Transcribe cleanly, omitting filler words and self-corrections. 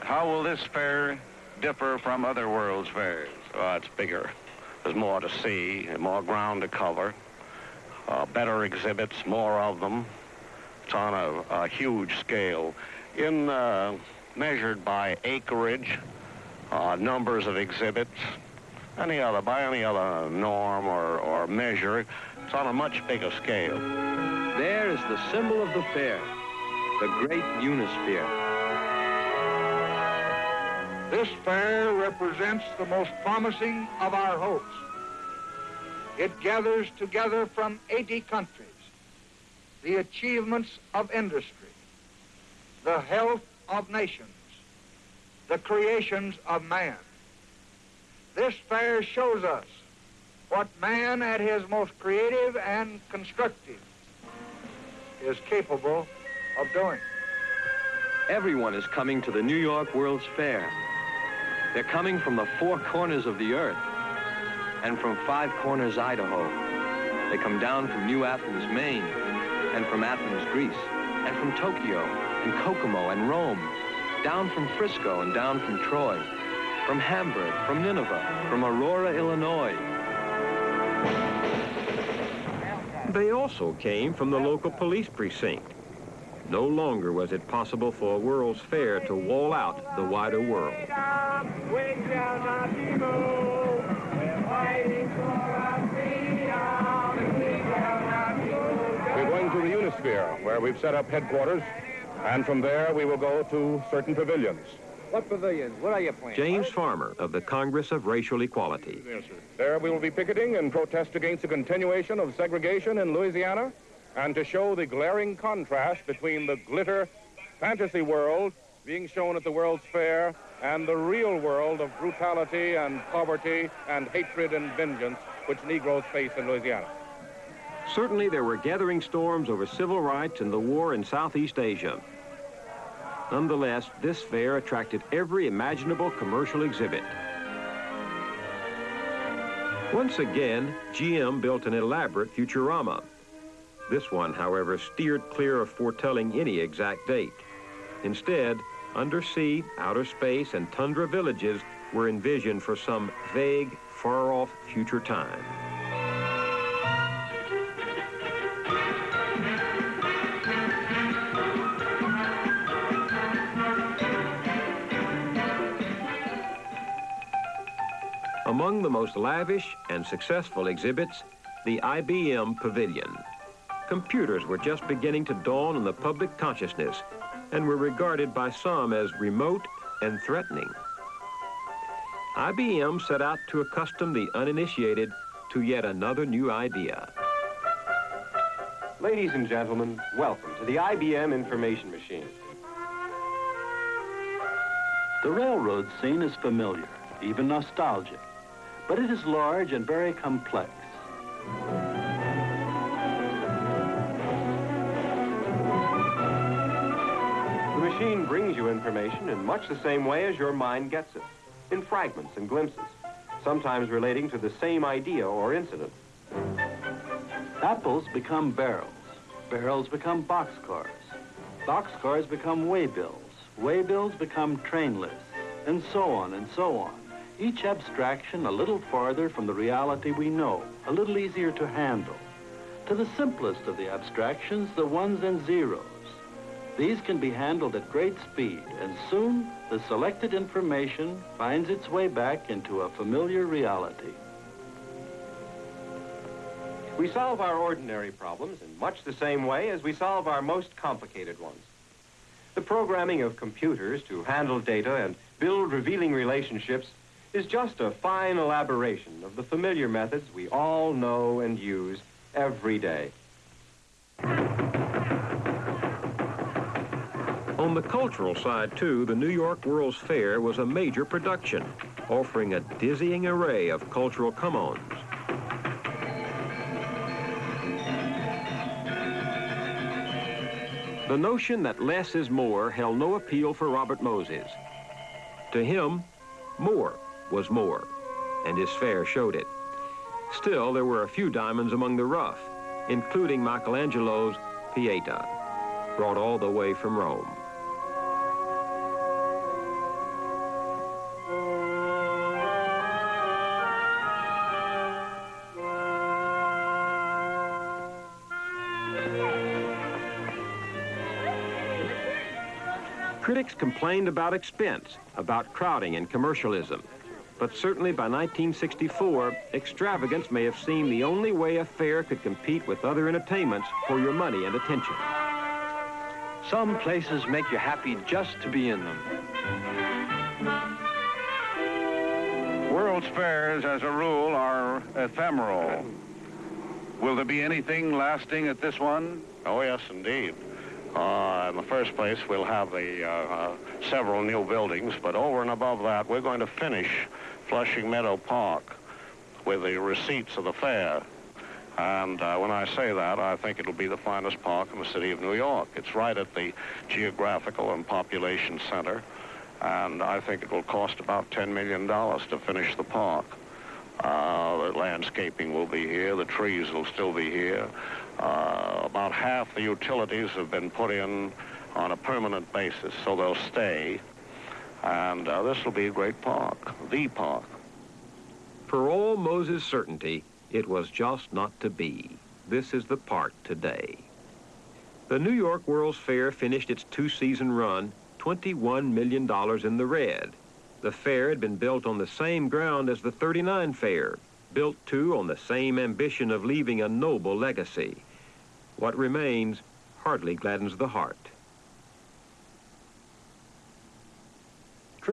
How will this fair differ from other world's fairs? It's bigger. There's more to see, more ground to cover, better exhibits, more of them. It's on a huge scale. Measured by acreage, numbers of exhibits, by any other norm or measure, it's on a much bigger scale. There is the symbol of the fair, the great Unisphere. This fair represents the most promising of our hopes. It gathers together from 80 countries the achievements of industry, the health of nations, the creations of man. This fair shows us what man at his most creative and constructive is capable of doing. Everyone is coming to the New York World's Fair. They're coming from the 4 corners of the earth and from 5 corners, Idaho. They come down from New Athens, Maine, and from Athens, Greece, and from Tokyo, and Kokomo, and Rome, down from Frisco and down from Troy, from Hamburg, from Nineveh, from Aurora, Illinois. They also came from the local police precinct. No longer was it possible for a World's Fair to wall out the wider world. We're going to the Unisphere, where we've set up headquarters, and from there we will go to certain pavilions. What pavilions? What are you planning? James Farmer of the Congress of Racial Equality. There we will be picketing in protest against the continuation of segregation in Louisiana, and to show the glaring contrast between the glitter fantasy world being shown at the World's Fair and the real world of brutality and poverty and hatred and vengeance which Negroes face in Louisiana. Certainly there were gathering storms over civil rights and the war in Southeast Asia. Nonetheless, this fair attracted every imaginable commercial exhibit. Once again, GM built an elaborate Futurama. This one, however, steered clear of foretelling any exact date. Instead, undersea, outer space, and tundra villages were envisioned for some vague, far-off future time. Among the most lavish and successful exhibits, the IBM Pavilion. Computers were just beginning to dawn on the public consciousness and were regarded by some as remote and threatening. IBM set out to accustom the uninitiated to yet another new idea. Ladies and gentlemen, welcome to the IBM Information Machine. The railroad scene is familiar, even nostalgic, but it is large and very complex. The machine brings you information in much the same way as your mind gets it, in fragments and glimpses, sometimes relating to the same idea or incident. Apples become barrels. Barrels become boxcars. Boxcars become waybills. Waybills become train lists, and so on and so on. Each abstraction a little farther from the reality we know, a little easier to handle. To the simplest of the abstractions, the ones and zeros. These can be handled at great speed, and soon the selected information finds its way back into a familiar reality. We solve our ordinary problems in much the same way as we solve our most complicated ones. The programming of computers to handle data and build revealing relationships is just a fine elaboration of the familiar methods we all know and use every day. On the cultural side, too, the New York World's Fair was a major production, offering a dizzying array of cultural come-ons. The notion that less is more held no appeal for Robert Moses. To him, more was more, and his fair showed it. Still, there were a few diamonds among the rough, including Michelangelo's Pieta, brought all the way from Rome. Critics complained about expense, about crowding and commercialism. But certainly by 1964, extravagance may have seemed the only way a fair could compete with other entertainments for your money and attention. Some places make you happy just to be in them. World's fairs, as a rule, are ephemeral. Will there be anything lasting at this one? Oh, yes, indeed. In the first place, we'll have several new buildings, but over and above that, we're going to finish Flushing Meadow Park with the receipts of the fair. And when I say that, I think it'll be the finest park in the city of New York. It's right at the geographical and population center, and I think it will cost about $10 million to finish the park. The landscaping will be here, the trees will still be here. About half the utilities have been put in on a permanent basis, so they'll stay. And this will be a great park, the park. For all Moses' certainty, it was just not to be. This is the park today. The New York World's Fair finished its two-season run, $21 million in the red. The fair had been built on the same ground as the '39 fair, built too on the same ambition of leaving a noble legacy. What remains hardly gladdens the heart.